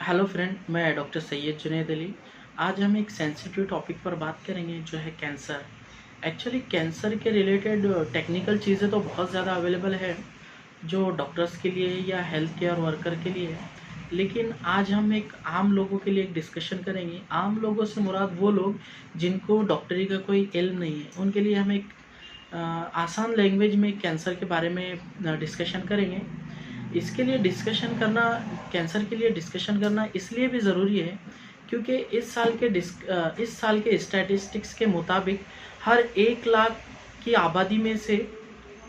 Hello friend, मैं doctor Syed Junaid Ali. आज हम एक सेंसिटिव टॉपिक पर बात करेंगे जो है कैंसर। एक्चुअली कैंसर के रिलेटेड टेक्निकल चीज़ें तो बहुत ज़्यादा अवेलेबल है जो डॉक्टर्स के लिए या हेल्थ केयर वर्कर के लिए है, लेकिन आज हम एक आम लोगों के लिए एक डिस्कशन करेंगे। आम लोगों से मुराद वो लोग जिनको डॉक्टरी का कोई इल्म नहीं है, उनके लिए हम एक आसान लैंग्वेज में कैंसर के बारे में डिस्कशन करेंगे। इसके लिए डिस्कशन करना कैंसर के लिए डिस्कशन करना इसलिए भी ज़रूरी है क्योंकि इस साल के स्टैटिस्टिक्स के मुताबिक हर 1 लाख की आबादी में से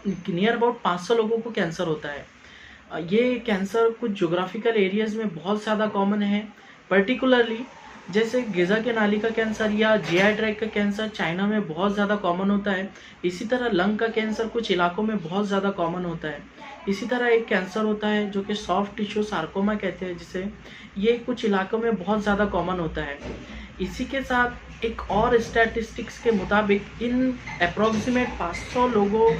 नियर अबाउट 500 लोगों को कैंसर होता है। ये कैंसर कुछ जोग्राफिकल एरियाज़ में बहुत ज़्यादा कॉमन है, पर्टिकुलरली जैसे गिजा के नाली का कैंसर या जीआई ट्रैक का कैंसर चाइना में बहुत ज़्यादा कॉमन होता है। इसी तरह लंग का कैंसर कुछ इलाकों में बहुत ज़्यादा कॉमन होता है। इसी तरह एक कैंसर होता है जो कि सॉफ्ट टिश्यू सार्कोमा कहते हैं, जिसे ये कुछ इलाकों में बहुत ज़्यादा कॉमन होता है। इसी के साथ एक और स्टैटिस्टिक्स के मुताबिक इन अप्रॉक्सीमेट 500 लोगों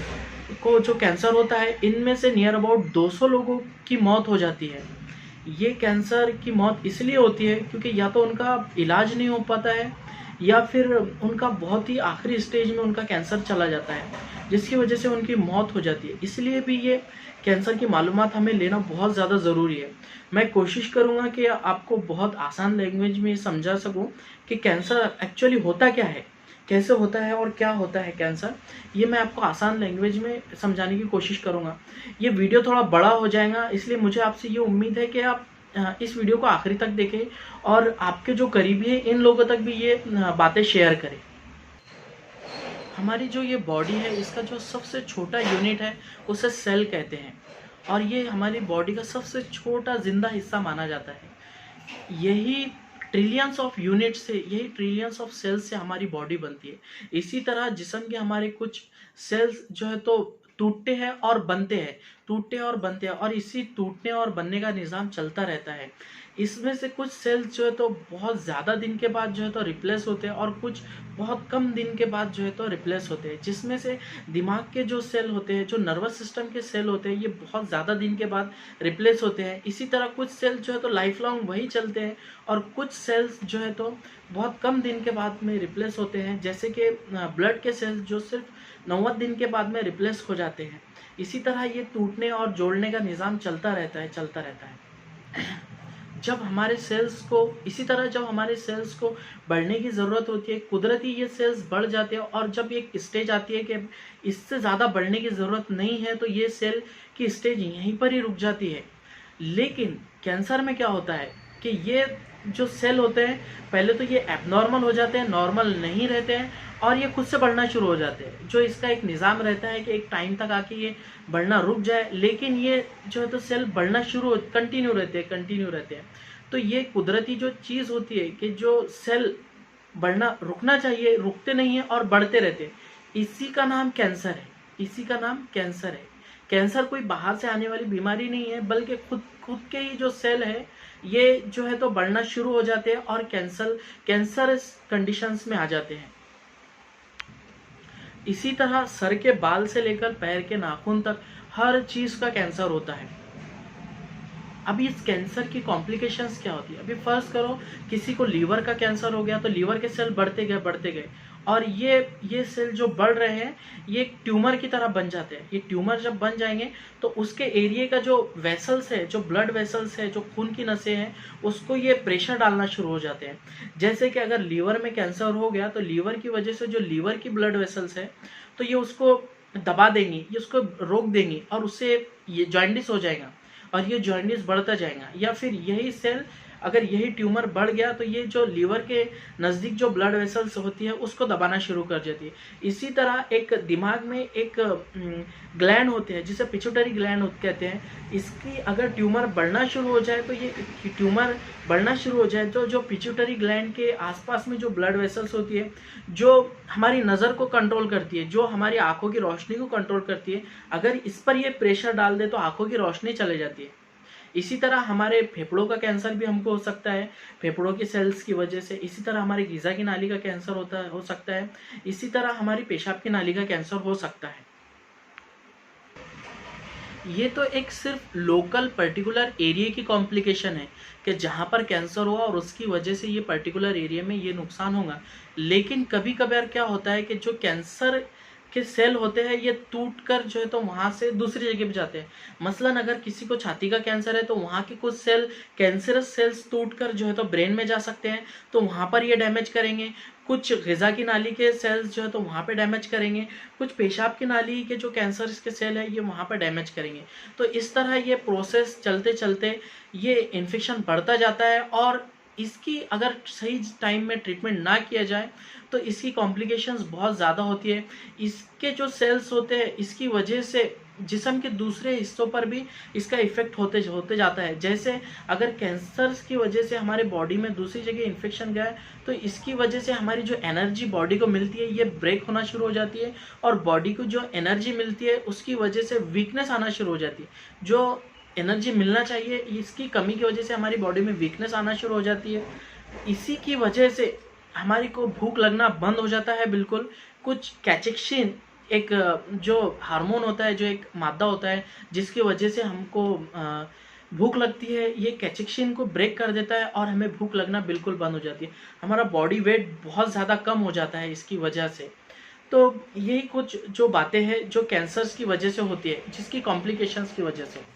को जो कैंसर होता है, इनमें से नियर अबाउट 200 लोगों की मौत हो जाती है। ये कैंसर की मौत इसलिए होती है क्योंकि या तो उनका इलाज नहीं हो पाता है या फिर उनका बहुत ही आखिरी स्टेज में उनका कैंसर चला जाता है, जिसकी वजह से उनकी मौत हो जाती है। इसलिए भी ये कैंसर की मालूमात हमें लेना बहुत ज़्यादा ज़रूरी है। मैं कोशिश करूँगा कि आपको बहुत आसान लैंग्वेज में समझा सकूँ कि कैंसर एक्चुअली होता क्या है, कैसे होता है और क्या होता है कैंसर। ये मैं आपको आसान लैंग्वेज में समझाने की कोशिश करूँगा। ये वीडियो थोड़ा बड़ा हो जाएगा, इसलिए मुझे आपसे ये उम्मीद है कि आप इस वीडियो को आखिरी तक देखें और आपके जो करीबी हैं इन लोगों तक भी ये बातें शेयर करें। हमारी जो ये बॉडी है, इसका जो सबसे छोटा यूनिट है उसे सेल कहते हैं, और ये हमारी बॉडी का सबसे छोटा जिंदा हिस्सा माना जाता है। यही ट्रिलियंस ऑफ यूनिट से, यही ट्रिलियंस ऑफ सेल्स से हमारी बॉडी बनती है। इसी तरह जिस्म के हमारे कुछ सेल्स जो है तो टूटते हैं और बनते हैं, टूटते हैं और बनते हैं, और इसी टूटने और बनने का निज़ाम चलता रहता है। इसमें से कुछ सेल्स जो है तो बहुत ज़्यादा दिन के बाद जो है तो रिप्लेस होते हैं और कुछ बहुत कम दिन के बाद जो है तो रिप्लेस होते हैं। जिसमें से दिमाग के जो सेल होते हैं, जो नर्वस सिस्टम के सेल होते हैं, ये बहुत ज़्यादा दिन के बाद रिप्लेस होते हैं। इसी तरह कुछ सेल जो है तो लाइफ लॉन्ग वही चलते हैं और कुछ सेल्स जो है तो बहुत कम दिन के बाद में रिप्लेस होते हैं, जैसे कि ब्लड के सेल्स जो सिर्फ 90 दिन के बाद में रिप्लेस हो जाते हैं। इसी तरह ये टूटने और जोड़ने का निज़ाम चलता रहता है, चलता रहता है। जब हमारे सेल्स को इसी तरह जब हमारे सेल्स को बढ़ने की ज़रूरत होती है, कुदरती ये सेल्स बढ़ जाते हैं, और जब एक स्टेज आती है कि इससे ज़्यादा बढ़ने की ज़रूरत नहीं है, तो ये सेल की स्टेज यहीं पर ही रुक जाती है। लेकिन कैंसर में क्या होता है कि ये जो सेल होते हैं, पहले तो ये एबनॉर्मल हो जाते हैं, नॉर्मल नहीं रहते हैं, और ये खुद से बढ़ना शुरू हो जाते हैं। जो इसका एक निज़ाम रहता है कि एक टाइम तक आके ये बढ़ना रुक जाए, लेकिन ये जो है तो सेल बढ़ना शुरू कंटिन्यू रहते हैं, कंटिन्यू रहते हैं। तो ये कुदरती जो चीज़ होती है कि जो सेल बढ़ना रुकना चाहिए, रुकते नहीं है और बढ़ते रहते हैं, इसी का नाम कैंसर है, इसी का नाम कैंसर है। कैंसर कोई बाहर से आने वाली बीमारी नहीं है, बल्कि खुद खुद के ही जो सेल है ये जो है तो बढ़ना शुरू हो जाते हैं और कैंसरस कंडीशंस में आ जाते हैं। इसी तरह सर के बाल से लेकर पैर के नाखून तक हर चीज़ का कैंसर होता है। अभी इस कैंसर की कॉम्प्लिकेशंस क्या होती है? अभी फर्स्ट करो, किसी को लीवर का कैंसर हो गया तो लीवर के सेल बढ़ते गए, और ये सेल जो बढ़ रहे हैं ये एक ट्यूमर की तरह बन जाते हैं। ये ट्यूमर जब बन जाएंगे तो उसके एरिया का जो वेसल्स है, जो ब्लड वेसल्स है, जो खून की नसें हैं, उसको ये प्रेशर डालना शुरू हो जाते हैं। जैसे कि अगर लीवर में कैंसर हो गया तो लीवर की वजह से जो लीवर की ब्लड वेसल्स है तो ये उसको दबा देंगी, ये उसको रोक देंगी, और उससे ये जॉइंडिस हो जाएगा और ये जॉइंडिस बढ़ता जाएगा। या फिर यही सेल, अगर यही ट्यूमर बढ़ गया तो ये जो लीवर के नज़दीक जो ब्लड वेसल्स होती है उसको दबाना शुरू कर देती है। इसी तरह एक दिमाग में एक ग्लैंड होते हैं जिसे पिट्यूटरी ग्लैंड कहते हैं। इसकी अगर ट्यूमर बढ़ना शुरू हो जाए तो ये ट्यूमर बढ़ना शुरू हो जाए तो जो पिट्यूटरी ग्लैंड के आसपास में जो ब्लड वेसल्स होती है, जो हमारी नज़र को कंट्रोल करती है, जो हमारी आंखों की रोशनी को कंट्रोल करती है, अगर इस पर ये प्रेशर डाल दे तो आंखों की रोशनी चले जाती है। इसी तरह हमारे फेफड़ों का कैंसर भी हमको हो सकता है, फेफड़ों की सेल्स की वजह से। इसी तरह हमारी गीज़ा की नाली का कैंसर हो सकता है। इसी तरह हमारी पेशाब की नाली का कैंसर हो सकता है। ये तो एक सिर्फ लोकल पर्टिकुलर एरिया की कॉम्प्लिकेशन है कि जहाँ पर कैंसर हुआ और उसकी वजह से ये पर्टिकुलर एरिया में ये नुकसान होगा। लेकिन कभी कभार क्या होता है कि जो कैंसर के सेल होते हैं ये टूट कर जो है तो वहाँ से दूसरी जगह पे जाते हैं। मसलन अगर किसी को छाती का कैंसर है तो वहाँ के कुछ सेल, कैंसरस सेल्स टूट कर जो है तो ब्रेन में जा सकते हैं, तो वहाँ पर ये डैमेज करेंगे। कुछ ग़िज़ा की नाली के सेल्स जो है तो वहाँ पे डैमेज करेंगे। कुछ पेशाब की नाली के जो कैंसर के सेल है ये वहाँ पर डैमेज करेंगे। तो इस तरह ये प्रोसेस चलते चलते ये इन्फेक्शन बढ़ता जाता है, और इसकी अगर सही टाइम में ट्रीटमेंट ना किया जाए तो इसकी कॉम्प्लिकेशंस बहुत ज़्यादा होती है। इसके जो सेल्स होते हैं इसकी वजह से जिस्म के दूसरे हिस्सों पर भी इसका इफ़ेक्ट होते होते जाता है। जैसे अगर कैंसर की वजह से हमारे बॉडी में दूसरी जगह इन्फेक्शन गया है तो इसकी वजह से हमारी जो एनर्जी बॉडी को मिलती है ये ब्रेक होना शुरू हो जाती है, और बॉडी को जो एनर्जी मिलती है उसकी वजह से वीकनेस आना शुरू हो जाती है। जो एनर्जी मिलना चाहिए इसकी कमी की वजह से हमारी बॉडी में वीकनेस आना शुरू हो जाती है। इसी की वजह से हमारी को भूख लगना बंद हो जाता है बिल्कुल। कुछ कैचेक्सिन एक जो हार्मोन होता है, जो एक मादा होता है जिसकी वजह से हमको भूख लगती है, ये कैचेक्सिन को ब्रेक कर देता है और हमें भूख लगना बिल्कुल बंद हो जाती है। हमारा बॉडी वेट बहुत ज़्यादा कम हो जाता है इसकी वजह से। तो यही कुछ जो बातें हैं जो कैंसर्स की वजह से होती है, जिसकी कॉम्प्लिकेशंस की वजह से।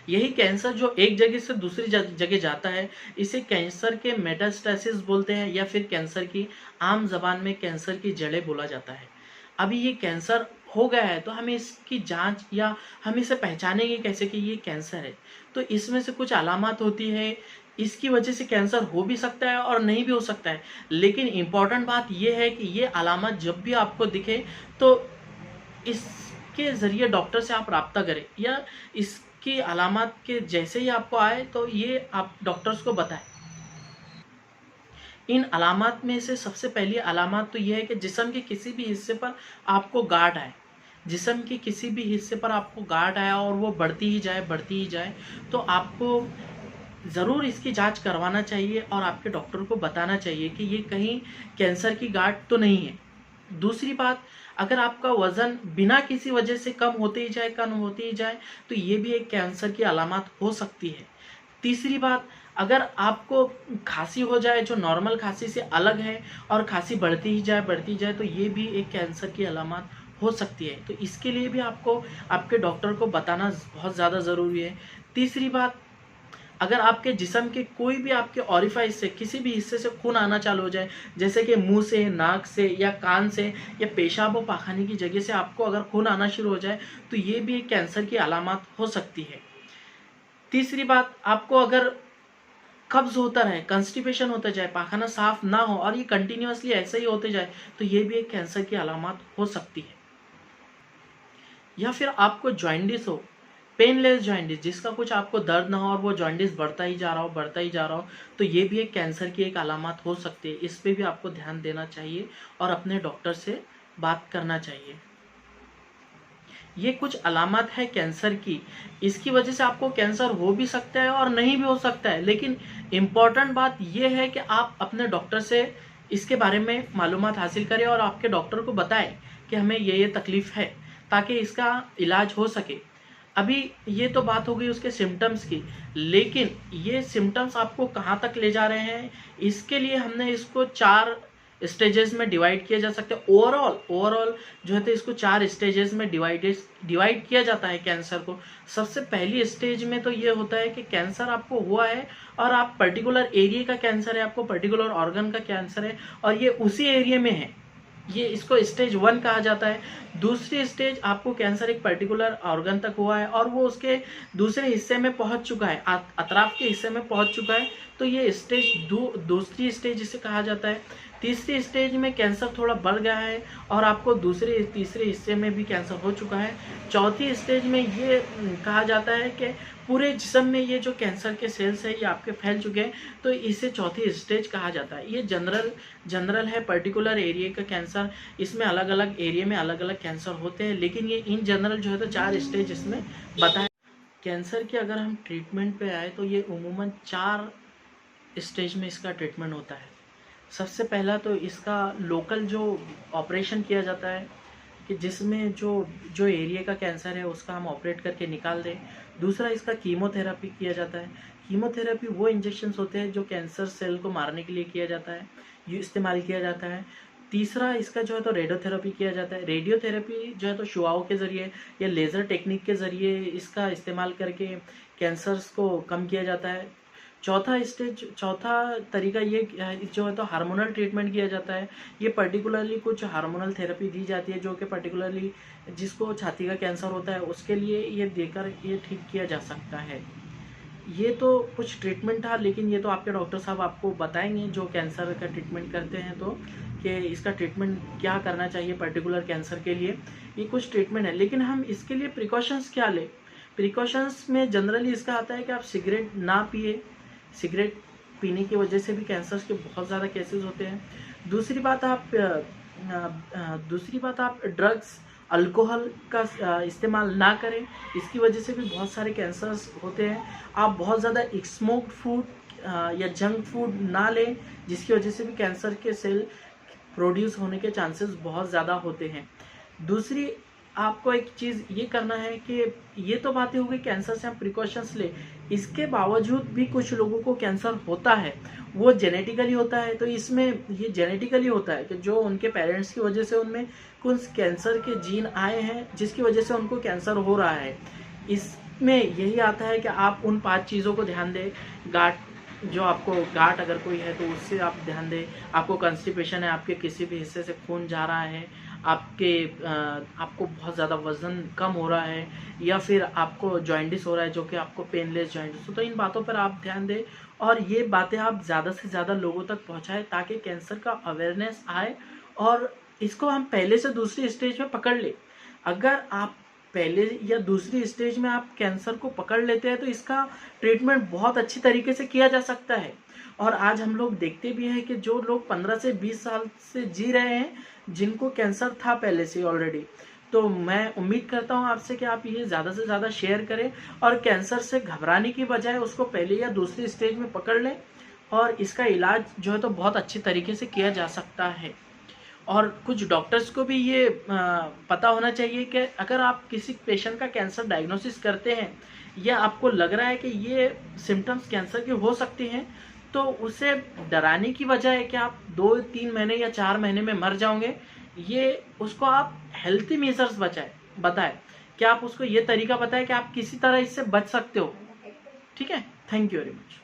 यही कैंसर जो एक जगह से दूसरी जगह जाता है इसे कैंसर के मेटास्टेसिस बोलते हैं, या फिर कैंसर की आम जबान में कैंसर की जड़ें बोला जाता है। अभी ये कैंसर हो गया है तो हमें इसकी जांच या हम इसे पहचानेंगे कैसे कि ये कैंसर है। तो इसमें से कुछ अलामत होती है, इसकी वजह से कैंसर हो भी सकता है और नहीं भी हो सकता है। लेकिन इम्पॉर्टेंट बात यह है कि ये अलामत जब भी आपको दिखे तो इसके ज़रिए डॉक्टर से आप राब्ता करें, या इसकी अलामत के जैसे ही आपको आए तो ये आप डॉक्टर्स को बताएं। इन अलामत में से सबसे पहली अलामत तो यह है कि जिस्म के किसी भी हिस्से पर आपको गांठ आए। जिस्म के किसी भी हिस्से पर आपको गांठ आया और वो बढ़ती ही जाए तो आपको ज़रूर इसकी जांच करवाना चाहिए और आपके डॉक्टर को बताना चाहिए कि ये कहीं कैंसर की गांठ तो नहीं है। दूसरी बात, अगर आपका वज़न बिना किसी वजह से कम होते ही जाए तो ये भी एक कैंसर की अलामत हो सकती है। तीसरी बात, अगर आपको खांसी हो जाए जो नॉर्मल खांसी से अलग है और खांसी बढ़ती ही जाए तो ये भी एक कैंसर की अलामत हो सकती है। तो इसके लिए भी आपको आपके डॉक्टर को बताना बहुत ज़्यादा ज़रूरी है। तीसरी बात, अगर आपके जिस्म के कोई भी आपके ऑरिफाइस से किसी भी हिस्से से खून आना चालू हो जाए, जैसे कि मुंह से, नाक से या कान से या पेशाब और पाखाने की जगह से आपको अगर खून आना शुरू हो जाए तो ये भी एक कैंसर की अलामत हो सकती है। तीसरी बात, आपको अगर कब्ज होता रहे, कंस्टिपेशन होता जाए, पाखाना साफ ना हो और ये कंटिन्यूअसली ऐसे ही होते जाए तो ये भी एक कैंसर की अलामत हो सकती है। या फिर आपको जॉइंडिस हो, पेनलेस जॉइंडिस, जिसका कुछ आपको दर्द ना हो और वो जॉइंडिस बढ़ता ही जा रहा हो तो ये भी एक कैंसर की एक अलामत हो सकती है। इस पे भी आपको ध्यान देना चाहिए और अपने डॉक्टर से बात करना चाहिए। ये कुछ अलामत है कैंसर की, इसकी वजह से आपको कैंसर हो भी सकता है और नहीं भी हो सकता है। लेकिन इम्पॉर्टेंट बात यह है कि आप अपने डॉक्टर से इसके बारे में मालूमात हासिल करें और आपके डॉक्टर को बताएं कि हमें ये तकलीफ़ है, ताकि इसका इलाज हो सके। अभी ये तो बात हो गई उसके सिम्टम्स की, लेकिन ये सिम्टम्स आपको कहाँ तक ले जा रहे हैं इसके लिए हमने इसको 4 स्टेजेस में डिवाइड किया जा सकता है। ओवरऑल जो है तो इसको 4 स्टेजेस में डिवाइड किया जाता है कैंसर को। सबसे पहली स्टेज में तो ये होता है कि कैंसर आपको हुआ है और आप पर्टिकुलर एरिया का कैंसर है, आपको पर्टिकुलर ऑर्गन का कैंसर है और ये उसी एरिया में है, ये इसको स्टेज 1 कहा जाता है। दूसरी स्टेज, आपको कैंसर एक पर्टिकुलर ऑर्गन तक हुआ है और वो उसके दूसरे हिस्से में पहुंच चुका है, अतराफ के हिस्से में पहुंच चुका है, तो ये स्टेज दूसरी स्टेज इसे कहा जाता है। तीसरी स्टेज में कैंसर थोड़ा बढ़ गया है और आपको तीसरे हिस्से में भी कैंसर हो चुका है। चौथी स्टेज में ये कहा जाता है कि पूरे जिस्म में ये जो कैंसर के सेल्स है ये आपके फैल चुके हैं, तो इसे चौथी स्टेज कहा जाता है। ये जनरल है, पर्टिकुलर एरिया का कैंसर, इसमें अलग अलग एरिया में अलग अलग कैंसर होते हैं, लेकिन ये इन जनरल जो है तो 4 स्टेज इसमें बताए। कैंसर की अगर हम ट्रीटमेंट पे आए तो ये उमूमन 4 स्टेज में इसका ट्रीटमेंट होता है। सबसे पहला तो इसका लोकल जो ऑपरेशन किया जाता है, कि जिसमें जो जो एरिया का कैंसर है उसका हम ऑपरेट करके निकाल दें। दूसरा, इसका कीमोथेरेपी किया जाता है। कीमोथेरेपी वो इंजेक्शंस होते हैं जो कैंसर सेल को मारने के लिए किया जाता है, ये इस्तेमाल किया जाता है। तीसरा, इसका जो है तो रेडियोथेरेपी किया जाता है। रेडियोथेरेपी जो है तो शुआओं के ज़रिए या लेज़र टेक्निक के ज़रिए इसका इस्तेमाल करके कैंसर्स को कम किया जाता है। चौथा तरीका ये जो है तो हार्मोनल ट्रीटमेंट किया जाता है। ये पर्टिकुलरली कुछ हार्मोनल थेरेपी दी जाती है जो कि पर्टिकुलरली जिसको छाती का कैंसर होता है उसके लिए ये देकर ये ठीक किया जा सकता है। ये तो कुछ ट्रीटमेंट था, लेकिन ये तो आपके डॉक्टर साहब आपको बताएंगे जो कैंसर का ट्रीटमेंट करते हैं तो कि इसका ट्रीटमेंट क्या करना चाहिए पर्टिकुलर कैंसर के लिए। ये कुछ ट्रीटमेंट है, लेकिन हम इसके लिए प्रिकॉशंस क्या लें। प्रिकॉशंस में जनरली इसका आता है कि आप सिगरेट ना पिए। सिगरेट पीने की वजह से भी कैंसर के बहुत ज़्यादा केसेस होते हैं। दूसरी बात आप ड्रग्स, अल्कोहल का इस्तेमाल ना करें, इसकी वजह से भी बहुत सारे कैंसर्स होते हैं। आप बहुत ज़्यादा स्मोक्ड फूड या जंक फूड ना लें, जिसकी वजह से भी कैंसर के सेल प्रोड्यूस होने के चांसेस बहुत ज़्यादा होते हैं। दूसरी, आपको एक चीज़ ये करना है कि ये तो बातें हो गई कैंसर से हम प्रिकॉशंस ले, इसके बावजूद भी कुछ लोगों को कैंसर होता है, वो जेनेटिकली होता है। तो इसमें ये जेनेटिकली होता है कि जो उनके पेरेंट्स की वजह से उनमें कुछ कैंसर के जीन आए हैं जिसकी वजह से उनको कैंसर हो रहा है। इसमें यही आता है कि आप उन 5 चीज़ों को ध्यान दें। गांठ अगर कोई है तो उससे आप ध्यान दें। आपको कंस्टिपेशन है, आपके किसी भी हिस्से से खून जा रहा है, आपको बहुत ज़्यादा वज़न कम हो रहा है, या फिर आपको जॉइंटिस हो रहा है जो कि आपको पेनलेस जॉइंटिस हो, तो इन बातों पर आप ध्यान दें और ये बातें आप ज़्यादा से ज़्यादा लोगों तक पहुंचाएं ताकि कैंसर का अवेयरनेस आए और इसको हम पहले से दूसरी स्टेज में पकड़ लें। अगर आप पहले या दूसरी स्टेज में आप कैंसर को पकड़ लेते हैं तो इसका ट्रीटमेंट बहुत अच्छी तरीके से किया जा सकता है। और आज हम लोग देखते भी हैं कि जो लोग 15 से 20 साल से जी रहे हैं, जिनको कैंसर था पहले से ऑलरेडी, तो मैं उम्मीद करता हूं आपसे कि आप ये ज़्यादा से ज़्यादा शेयर करें और कैंसर से घबराने की बजाय उसको पहले या दूसरी स्टेज में पकड़ लें और इसका इलाज जो है तो बहुत अच्छी तरीके से किया जा सकता है। और कुछ डॉक्टर्स को भी ये पता होना चाहिए कि अगर आप किसी पेशेंट का कैंसर डायग्नोसिस करते हैं या आपको लग रहा है कि ये सिम्टम्स कैंसर के हो सकते हैं, तो उसे डराने की बजाय कि आप 2-3 महीने या 4 महीने में मर जाओगे, ये उसको आप हेल्थी मेजर्स बताएं कि आप उसको ये तरीका बताएं कि आप किसी तरह इससे बच सकते हो। ठीक है, थैंक यू वेरी मच।